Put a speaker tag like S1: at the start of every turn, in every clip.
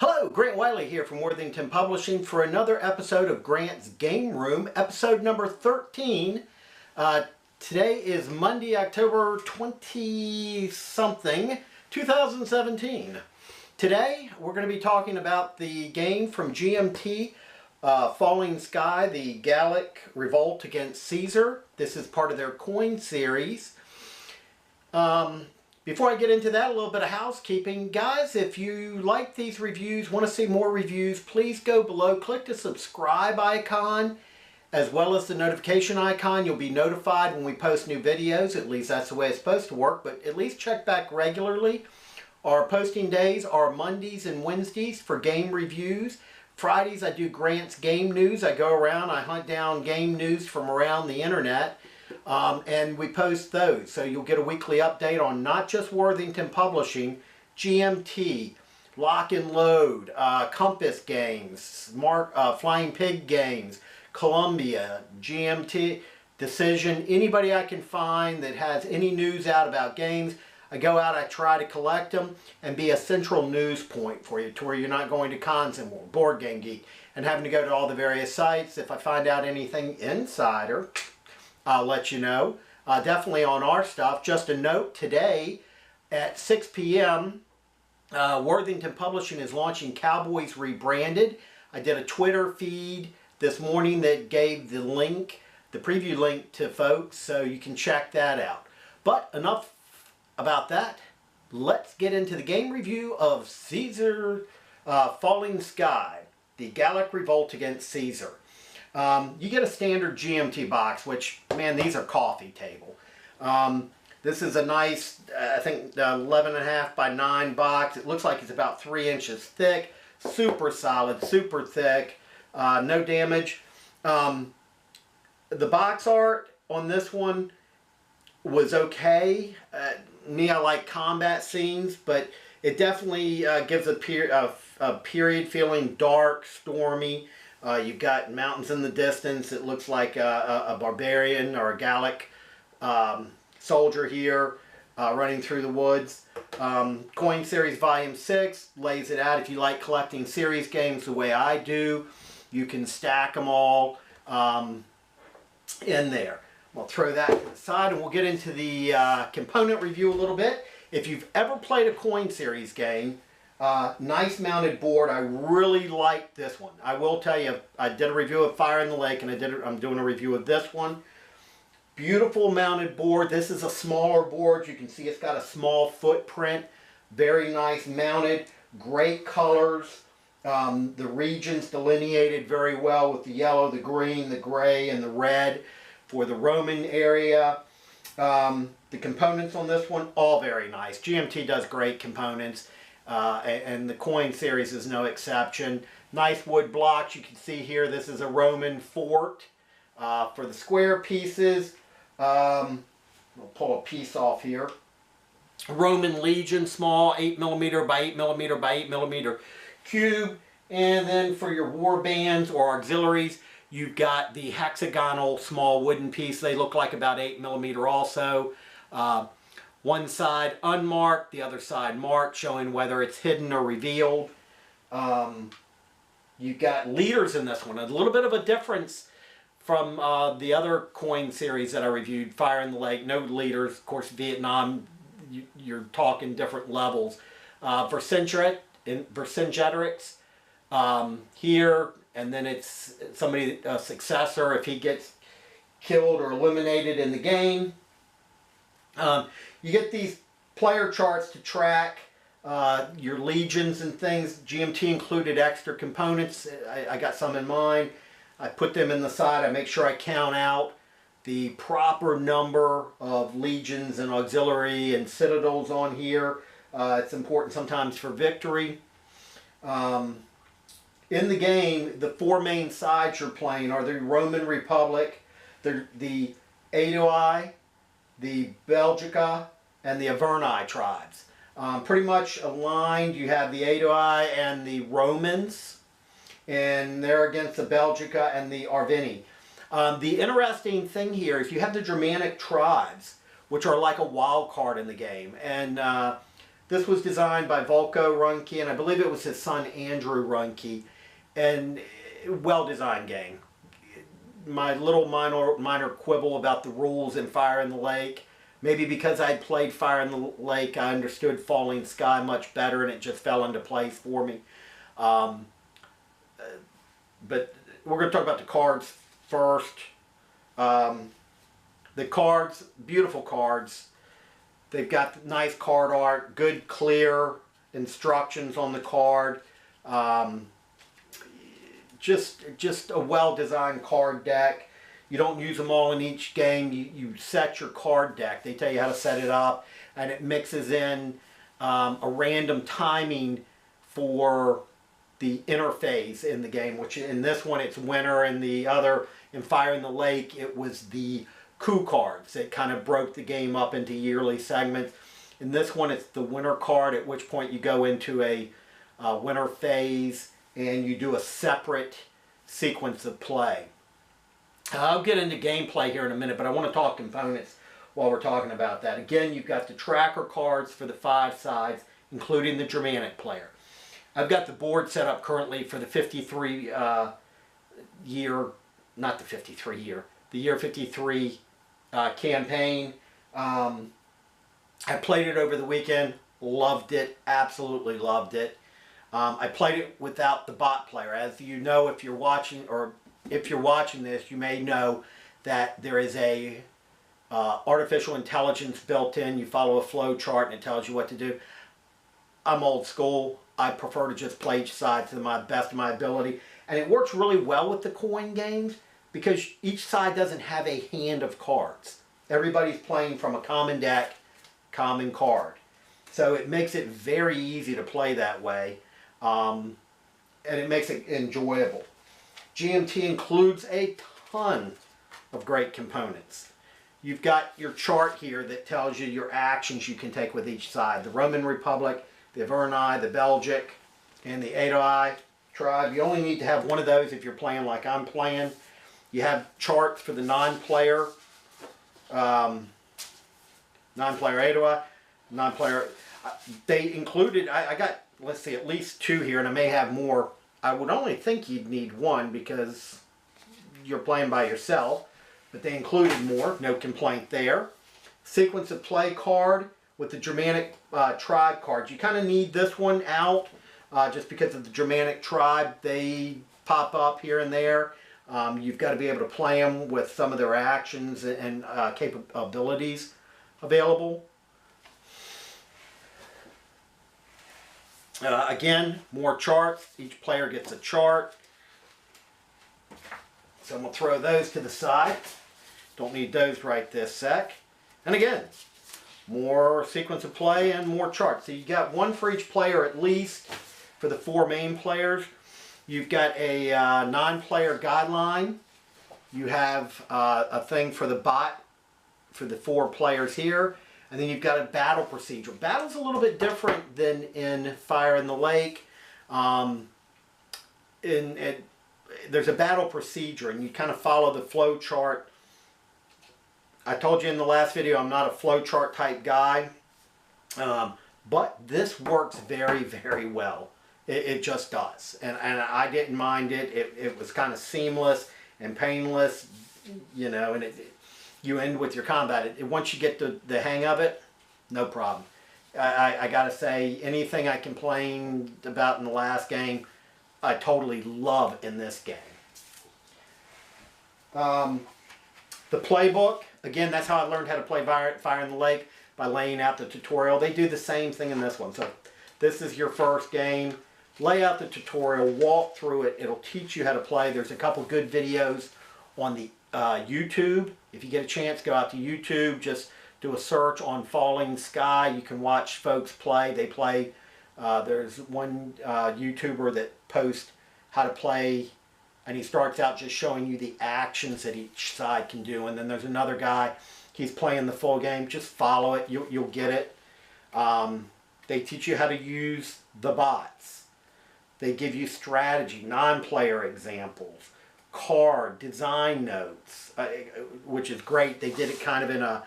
S1: Hello, Grant Wiley here from Worthington Publishing for another episode of Grant's Game Room, episode number 13. Today is Monday, October 20-something, 2017. Today, we're going to be talking about the game from GMT, Falling Sky, the Gallic Revolt against Caesar. This is part of their coin series. Before I get into that, a little bit of housekeeping. Guys, if you like these reviews, want to see more reviews, please go below, click the subscribe icon, as well as the notification icon. You'll be notified when we post new videos. At least that's the way it's supposed to work, but at least check back regularly. Our posting days are Mondays and Wednesdays for game reviews. Fridays I do Grant's Game News. I go around, I hunt down game news from around the internet. And we post those, so you'll get a weekly update on not just Worthington Publishing, GMT, Lock and Load, Compass Games, Flying Pig Games, Columbia, GMT, Decision, anybody I can find that has any news out about games. I go out, I try to collect them and be a central news point for you to where you're not going to Cons and Board Game Geek and having to go to all the various sites. If I find out anything insider, I'll let you know. Definitely on our stuff. Just a note, today at 6 p.m. Worthington Publishing is launching Cowboys Rebranded. I did a Twitter feed this morning that gave the link, the preview link to folks, so you can check that out. But enough about that. Let's get into the game review of Caesar Falling Sky, the Gallic Revolt against Caesar. You get a standard GMT box, which, man, these are coffee table. This is a nice, I think, 11.5 by 9 box. It looks like it's about 3 inches thick. Super solid, super thick. No damage. The box art on this one was okay. I like combat scenes, but it definitely gives a period feeling, dark, stormy. You've got mountains in the distance. It looks like a barbarian or a Gallic soldier here running through the woods. Coin Series Volume 6 lays it out. If you like collecting series games the way I do, you can stack them all in there. We'll throw that to the side and we'll get into the component review a little bit. If you've ever played a Coin Series game, nice mounted board. I really like this one. I will tell you, I did a review of Fire in the Lake, and I'm doing a review of this one. Beautiful mounted board. This is a smaller board. You can see it's got a small footprint. Very nice mounted. Great colors. The regions delineated very well with the yellow, the green, the gray, and the red for the Roman area. The components on this one, all very nice. GMT does great components. And the Coin Series is no exception. Nice wood blocks. You can see here this is a Roman fort. For the square pieces, we'll pull a piece off here. Roman Legion, small 8mm by 8mm by 8mm cube. And then for your war bands or auxiliaries, you've got the hexagonal small wooden piece. They look like about 8mm also. One side unmarked, the other side marked, showing whether it's hidden or revealed. You've got leaders in this one. A little bit of a difference from the other coin series that I reviewed, Fire in the Lake. No leaders. Of course, Vietnam, you're talking different levels. Vercingetorix here, and then it's somebody, a successor, if he gets killed or eliminated in the game. You get these player charts to track your legions and things. GMT included extra components. I got some in mind. I put them in the side. I make sure I count out the proper number of legions and auxiliary and citadels on here. It's important sometimes for victory. In the game, the 4 main sides you're playing are the Roman Republic, the Aedui, the Belgica, and the Averni tribes. Pretty much aligned. You have the Aedui and the Romans, and they're against the Belgica and the Arvini. The interesting thing here is you have the Germanic tribes, which are like a wild card in the game, and This was designed by Volko Ruhnke, and I believe it was his son Andrew Ruhnke, and well-designed game. My little minor quibble about the rules in Fire in the Lake, maybe because I played Fire in the Lake, I understood Falling Sky much better, and it just fell into place for me. But we're going to talk about the cards first. The cards, beautiful cards. They've got nice card art, good clear instructions on the card. Just a well-designed card deck. You don't use them all in each game. You set your card deck. They tell you how to set it up, and it mixes in a random timing for the interphase in the game, which in this one it's winter, and the other, in Fire in the Lake, it was the coup cards that kind of broke the game up into yearly segments. In this one, it's the winter card, at which point you go into a winter phase and you do a separate sequence of play. I'll get into gameplay here in a minute, but I want to talk components while we're talking about that. Again, you've got the tracker cards for the 5 sides, including the Germanic player. I've got the board set up currently for the 53 year, not the 53 year, the year 53 campaign. I played it over the weekend, loved it, absolutely loved it. I played it without the bot player. As you know, if you're watching, or if you're watching this, you may know that there is a artificial intelligence built in. You follow a flow chart and it tells you what to do. I'm old school. I prefer to just play each side to the best of my ability. And it works really well with the coin games because each side doesn't have a hand of cards. Everybody's playing from a common deck, common card. So it makes it very easy to play that way. And it makes it enjoyable. GMT includes a ton of great components. You've got your chart here that tells you your actions you can take with each side. The Roman Republic, the Averni, the Belgic, and the Aedui tribe. You only need to have one of those if you're playing like I'm playing. You have charts for the non-player Aedui, non-player. They included, I got, let's see, at least 2 here, and I may have more. I would only think you'd need 1 because you're playing by yourself, but they included more, no complaint there. Sequence of play card with the Germanic tribe cards. You kind of need this one out just because of the Germanic tribe. They pop up here and there. You've got to be able to play them with some of their actions and capabilities available. Again, more charts. Each player gets a chart. So I'm going to throw those to the side. Don't need those right this sec. And again, more sequence of play and more charts. So you got 1 for each player at least for the 4 main players. You've got a non-player guideline. You have a thing for the bot for the 4 players here. And then you've got a battle procedure. Battle's a little bit different than in Fire in the Lake. There's a battle procedure, and you kind of follow the flow chart. I told you in the last video I'm not a flow chart type guy, but this works very, very well. It just does, and I didn't mind it. It was kind of seamless and painless, you know, and you end with your combat. Once you get the hang of it, no problem. I gotta say, anything I complained about in the last game, I totally love in this game. The playbook, again, that's how I learned how to play Fire in the Lake, by laying out the tutorial. They do the same thing in this one. So this is your first game. Lay out the tutorial, walk through it. It'll teach you how to play. There's a couple good videos on the YouTube. If you get a chance, go out to YouTube. Just do a search on Falling Sky. You can watch folks play. They play. There's one YouTuber that posts how to play, and he starts out just showing you the actions that each side can do. And then there's another guy. He's playing the full game. Just follow it. You'll get it. They teach you how to use the bots. They give you strategy, non-player examples, card, design notes, which is great. They did it kind of in a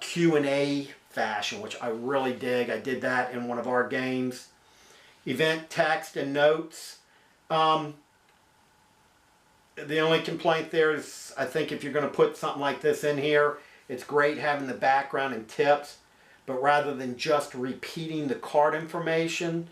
S1: Q&A fashion, which I really dig. I did that in one of our games. Event text and notes. The only complaint there is, I think if you're going to put something like this in here, it's great having the background and tips, but rather than just repeating the card information,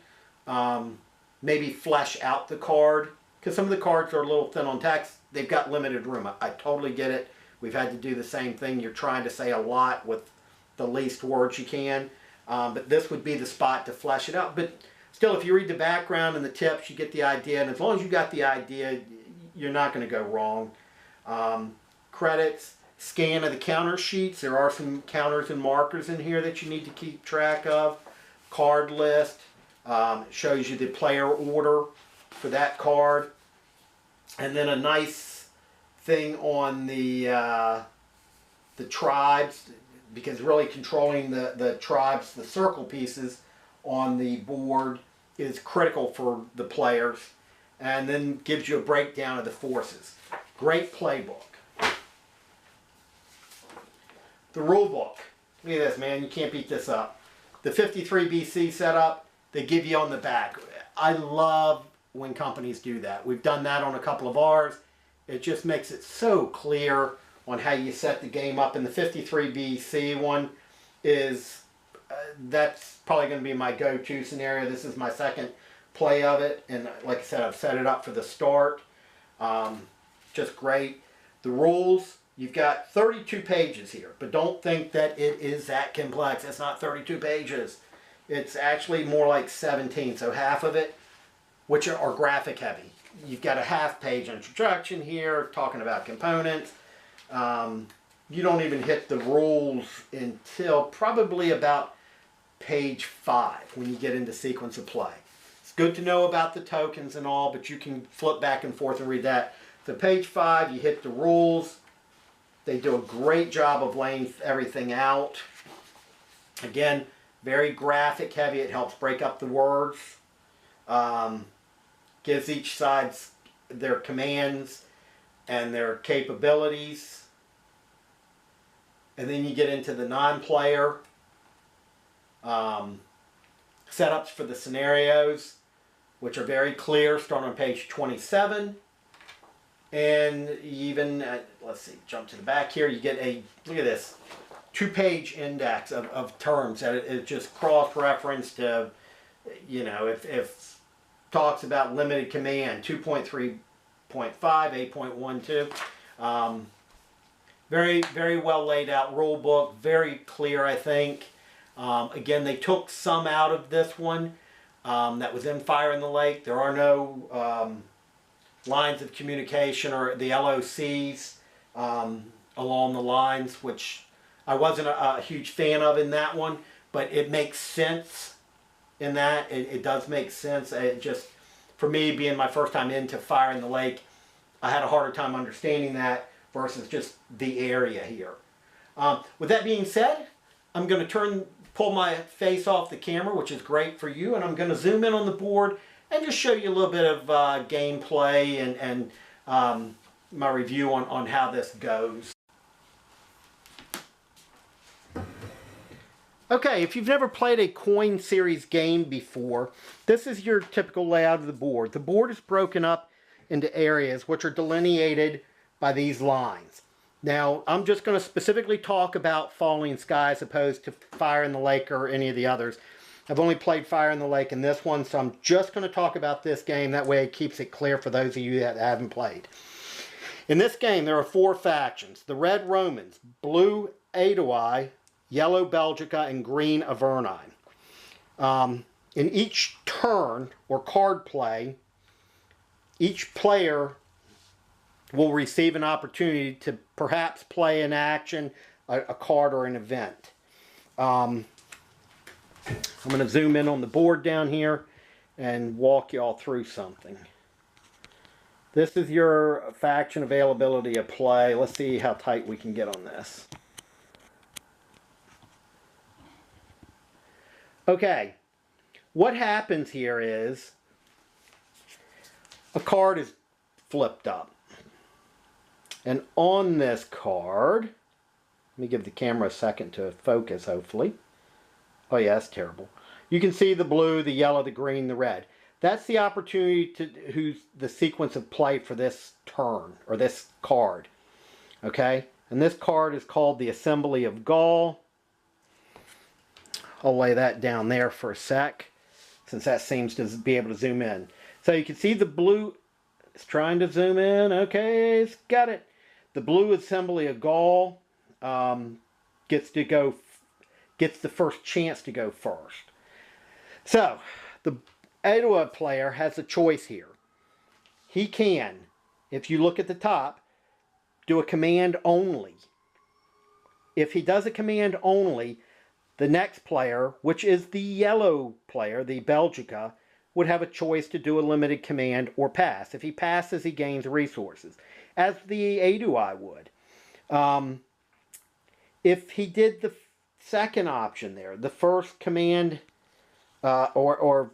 S1: maybe flesh out the card, because some of the cards are a little thin on text. They've got limited room. I totally get it. We've had to do the same thing. You're trying to say a lot with the least words you can, but this would be the spot to flesh it out. But still, if you read the background and the tips, you get the idea, and as long as you got the idea, you're not going to go wrong. Credits, scan of the counter sheets. There are some counters and markers in here that you need to keep track of. Card list, shows you the player order for that card. And then a nice thing on the tribes, because really controlling the tribes, the circle pieces on the board is critical for the players, and then gives you a breakdown of the forces. Great playbook. The rule book. Look at this, man. You can't beat this up. The 53 BC setup, they give you on the back. I love when companies do that. We've done that on a couple of ours. It just makes it so clear on how you set the game up. And the 53 BC one is, that's probably going to be my go-to scenario. This is my second play of it. And like I said, I've set it up for the start. Just great. The rules, you've got 32 pages here. But don't think that it is that complex. It's not 32 pages. It's actually more like 17. So half of it, which are graphic heavy. You've got a half-page introduction here talking about components. You don't even hit the rules until probably about page 5 when you get into sequence of play. It's good to know about the tokens and all, but you can flip back and forth and read that. So page 5, you hit the rules. They do a great job of laying everything out. Again, very graphic heavy. It helps break up the words. Gives each side their commands and their capabilities. And then you get into the non-player setups for the scenarios, which are very clear, starting on page 27. And even, let's see, jump to the back here, you get a, look at this, 2-page index of terms that it just cross-referenced to, you know, if talks about limited command, 2.3.5, 8.12. Very, very well laid out rule book, very clear, I think. Again, they took some out of this one that was in Fire in the Lake. There are no lines of communication or the LOCs along the lines, which I wasn't a huge fan of in that one, but it makes sense in that. It does make sense. It just, for me, being my first time into Fire in the Lake, I had a harder time understanding that versus just the area here. With that being said, I'm going to pull my face off the camera, which is great for you, and I'm going to zoom in on the board and just show you a little bit of gameplay and my review on how this goes. Okay, if you've never played a coin series game before, this is your typical layout of the board. The board is broken up into areas which are delineated by these lines. Now, I'm just going to specifically talk about Falling Sky as opposed to Fire in the Lake or any of the others. I've only played Fire in the Lake in this one, so I'm just going to talk about this game. That way it keeps it clear for those of you that haven't played. In this game, there are 4 factions. The Red Romans, Blue Aedui, Yellow Belgica, and Green Avernine. In each turn or card play, each player will receive an opportunity to perhaps play an action, a card, or an event. I'm going to zoom in on the board down here and walk you all through something. This is your faction availability of play. Let's see how tight we can get on this. Okay, what happens here is a card is flipped up. And on this card, let me give the camera a second to focus, hopefully. Oh yeah, that's terrible. You can see the blue, the yellow, the green, the red. That's the opportunity to who's the sequence of play for this turn, or this card. Okay? And this card is called the Assembly of Gaul. I'll lay that down there for a sec, since that seems to be able to zoom in. So you can see the blue is trying to zoom in. Okay, it's got it. The blue Assembly of Gaul gets the first chance to go first. So the Etowah player has a choice here. He can, if you look at the top, do a command only. If he does a command only, the next player, which is the yellow player, the Belgica, would have a choice to do a limited command or pass. If he passes, he gains resources, as the Etowah would. If he did the second option there, the first command or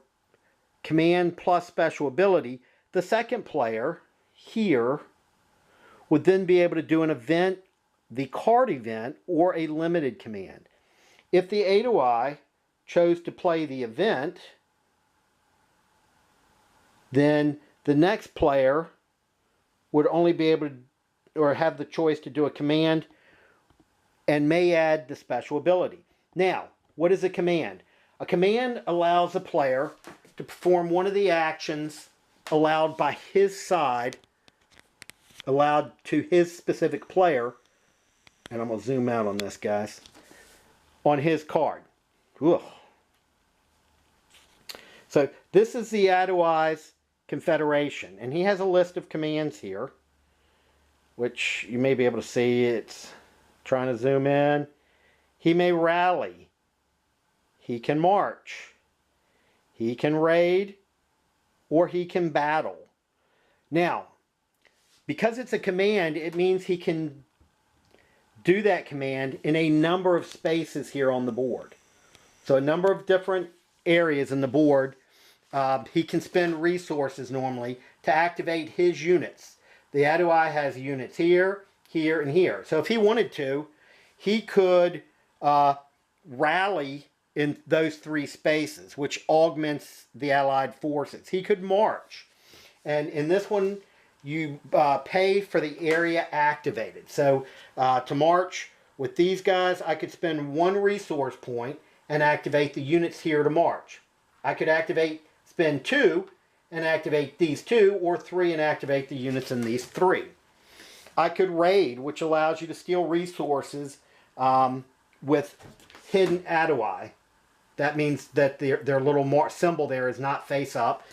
S1: command plus special ability, the second player here would then be able to do an event, the card event, or a limited command. If the Etowah chose to play the event, then the next player would only be able to, or have the choice to do a command and may add the special ability. Now, what is a command? A command allows a player to perform one of the actions allowed by his side, allowed to his specific player, and I'm going to zoom out on this, guys, on his card. Ugh. So this is the Etowah's Confederation, and he has a list of commands here, which you may be able to see. It's trying to zoom in. He may rally. He can march. He can raid, or he can battle. Now, because it's a command, it means he can do that command in a number of spaces here on the board. So a number of different areas in the board. He can spend resources normally to activate his units. The Etowah has units here, here, and here. So if he wanted to, he could rally in those three spaces, which augments the Allied forces. He could march. And in this one, you pay for the area activated. So to march with these guys, I could spend 1 resource point and activate the units here to march. I could spend 2 and activate these 2, or 3 and activate the units in these 3. I could raid, which allows you to steal resources with hidden Etowah. That means that their little symbol there is not face up.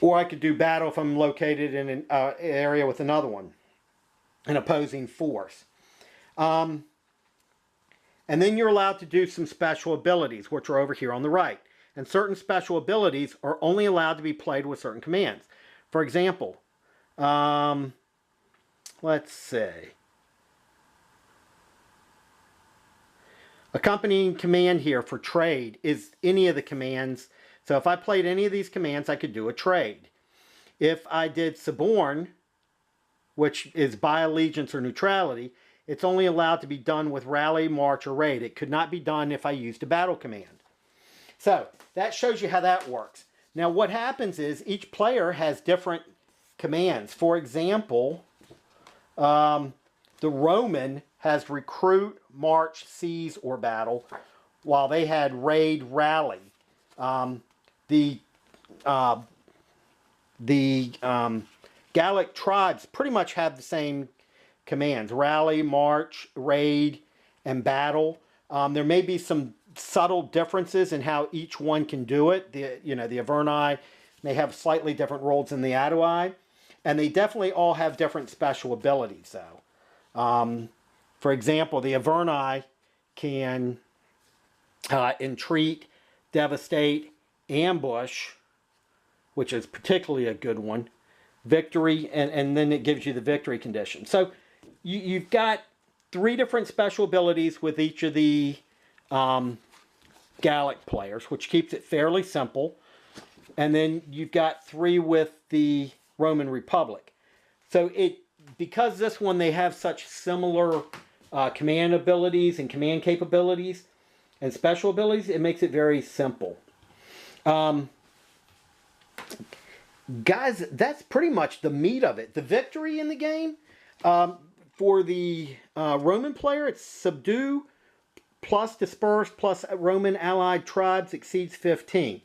S1: Or I could do battle if I'm located in an area with another one, an opposing force. And then you're allowed to do some special abilities, which are over here on the right. And certain special abilities are only allowed to be played with certain commands. For example, let's say, accompanying command here for trade is any of the commands. So if I played any of these commands, I could do a trade. If I did suborn, which is by allegiance or neutrality, it's only allowed to be done with rally, march, or raid. It could not be done if I used a battle command. So that shows you how that works. Now what happens is each player has different commands. For example, the Roman has recruit, march, seize, or battle, while they had raid, rally. The Gallic tribes pretty much have the same commands: rally, march, raid, and battle. There may be some subtle differences in how each one can do it. The Averni may have slightly different roles than the Etowah, and they definitely all have different special abilities, though. For example, the Averni can entreat, devastate, ambush, which is particularly a good one, victory, and then it gives you the victory condition. So you've got 3 different special abilities with each of the Gallic players, which keeps it fairly simple. And then you've got 3 with the Roman Republic. So because this one, they have such similar command abilities and command capabilities, and special abilities, it makes it very simple. Guys, that's pretty much the meat of it. The victory in the game, for the Roman player, it's subdue plus disperse plus Roman allied tribes exceeds 15.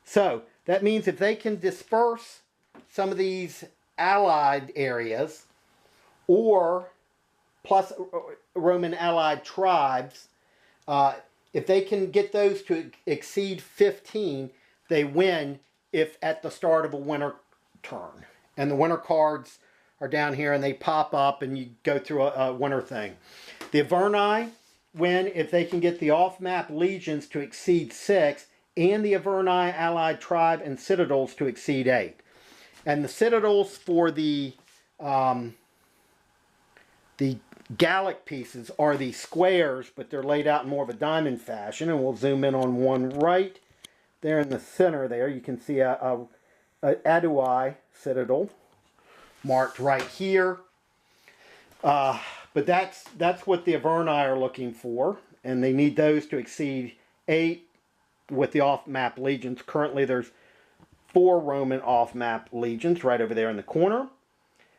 S1: So that means if they can disperse some of these allied areas, or plus Roman allied tribes, if they can get those to exceed 15, they win if at the start of a winter turn. And the winter cards are down here and they pop up and you go through a winter thing. The Averni win if they can get the off-map legions to exceed 6 and the Averni allied tribe and citadels to exceed 8. And the citadels for the Gallic pieces are the squares, but they're laid out in more of a diamond fashion. And we'll zoom in on one right there in the center there. You can see a Adui citadel marked right here. But that's what the Averni are looking for. And they need those to exceed 8 with the off-map legions. Currently there's 4 Roman off-map legions right over there in the corner.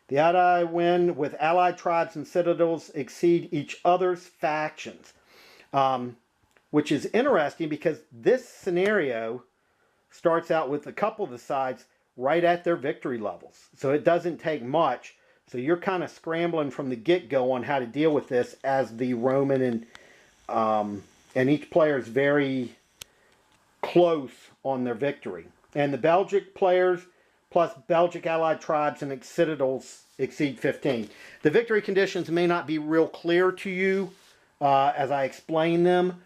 S1: The Adui win with allied tribes and citadels exceed each other's factions. Which is interesting because this scenario starts out with a couple of the sides right at their victory levels. So it doesn't take much. So you're kind of scrambling from the get-go on how to deal with this as the Roman, and each player is very close on their victory. And the Belgic players plus Belgic allied tribes and citadels exceed 15. The victory conditions may not be real clear to you as I explain them,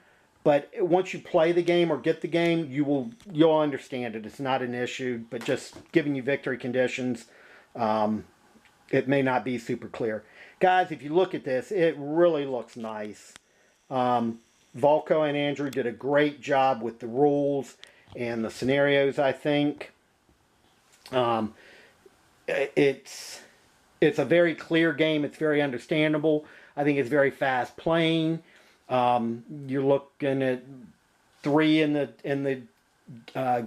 S1: but once you play the game or get the game, you'll understand it. It's not an issue, but just giving you victory conditions, it may not be super clear. Guys, if you look at this, it really looks nice. Volko and Andrew did a great job with the rules and the scenarios, I think. It's a very clear game. It's very understandable. I think it's very fast playing. You're looking at 3 in the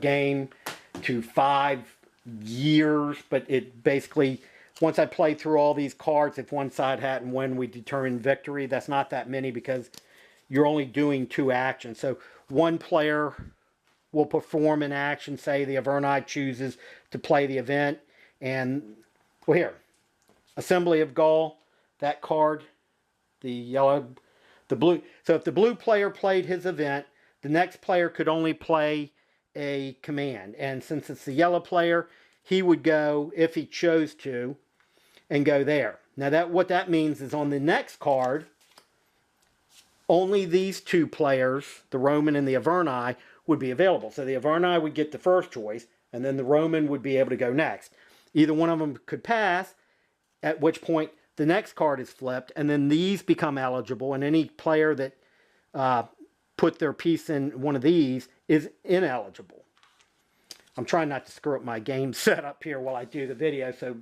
S1: game to 5 years, but it basically, once I play through all these cards, if one side hadn't won, we determine victory. That's not that many because you're only doing 2 actions. So one player will perform an action, say the Averni chooses to play the event, and, well, here, Assembly of Gaul, that card, the yellow, the blue. So if the blue player played his event, the next player could only play a command. And since it's the yellow player, he would go, if he chose to, and go there. Now what that means is on the next card, only these 2 players, the Roman and the Averni, would be available. So the Averni would get the first choice, and then the Roman would be able to go next. Either one of them could pass, at which point the next card is flipped, and then these become eligible, and any player that put their piece in one of these is ineligible. I'm trying not to screw up my game setup here while I do the video, so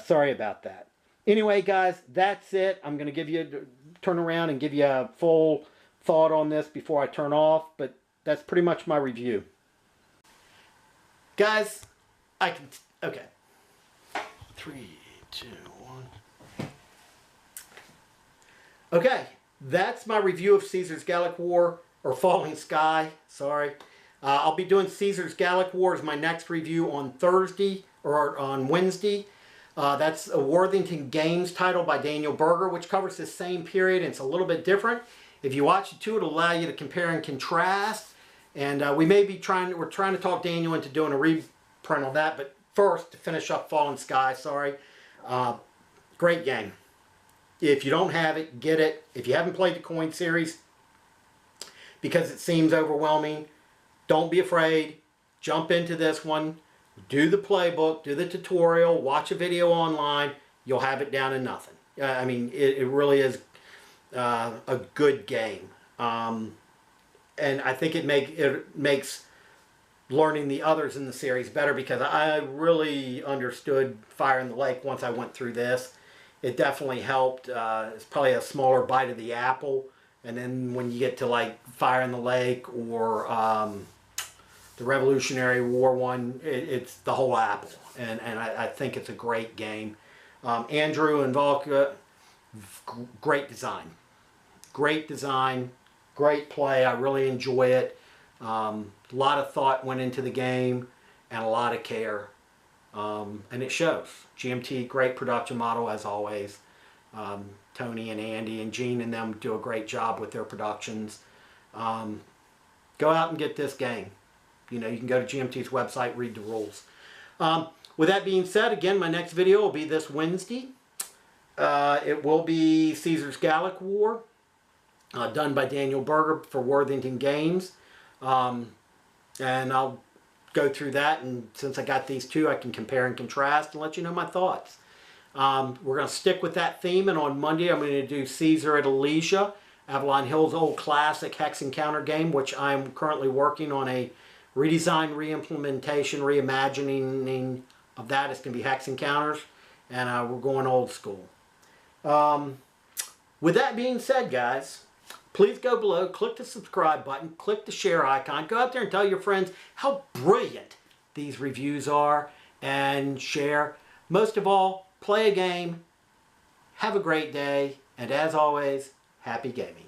S1: sorry about that. Anyway, guys, that's it. I'm going to turn around and give you a full thought on this before I turn off, but that's pretty much my review. Guys, okay. 3, 2, 1. Okay, that's my review of Caesar's Gallic War, or Falling Sky, sorry. I'll be doing Caesar's Gallic War as my next review on Thursday, or on Wednesday. That's a Worthington Games title by Daniel Berger, which covers the same period, and it's a little bit different. If you watch the 2, it'll allow you to compare and contrast. And we're trying to talk Daniel into doing a reprint on that. But first, to finish up Fallen Sky, sorry. Great game. If you don't have it, get it. If you haven't played the coin series, because it seems overwhelming, don't be afraid. Jump into this one. Do the playbook, do the tutorial, watch a video online. You'll have it down to nothing. I mean, it really is a good game. And I think it makes learning the others in the series better, because I really understood Fire in the Lake once I went through this. It definitely helped. It's probably a smaller bite of the apple And then when you get to like Fire in the Lake or the Revolutionary War one, it's the whole apple. And I think it's a great game. Andrew and Volka, great design. Great design, great play. I really enjoy it. A lot of thought went into the game and a lot of care. And it shows. GMT, great production model as always. Tony and Andy and Gene and them do a great job with their productions. Go out and get this game. You know, you can go to GMT's website, read the rules. With that being said, again, my next video will be this Wednesday. It will be Caesar's Gallic War, done by Daniel Berger for Worthington Games. And I'll go through that, and since I got these two, I can compare and contrast and let you know my thoughts. We're going to stick with that theme, and on Monday I'm going to do Caesar at Alesia, Avalon Hill's old classic Hex Encounter game, which I'm currently working on a redesign, re-implementation, reimagining of that. It's going to be Hex Encounters, and we're going old school. With that being said, guys, please go below, click the subscribe button, click the share icon, go out there and tell your friends how brilliant these reviews are, and share. Most of all, play a game, have a great day, and as always, happy gaming.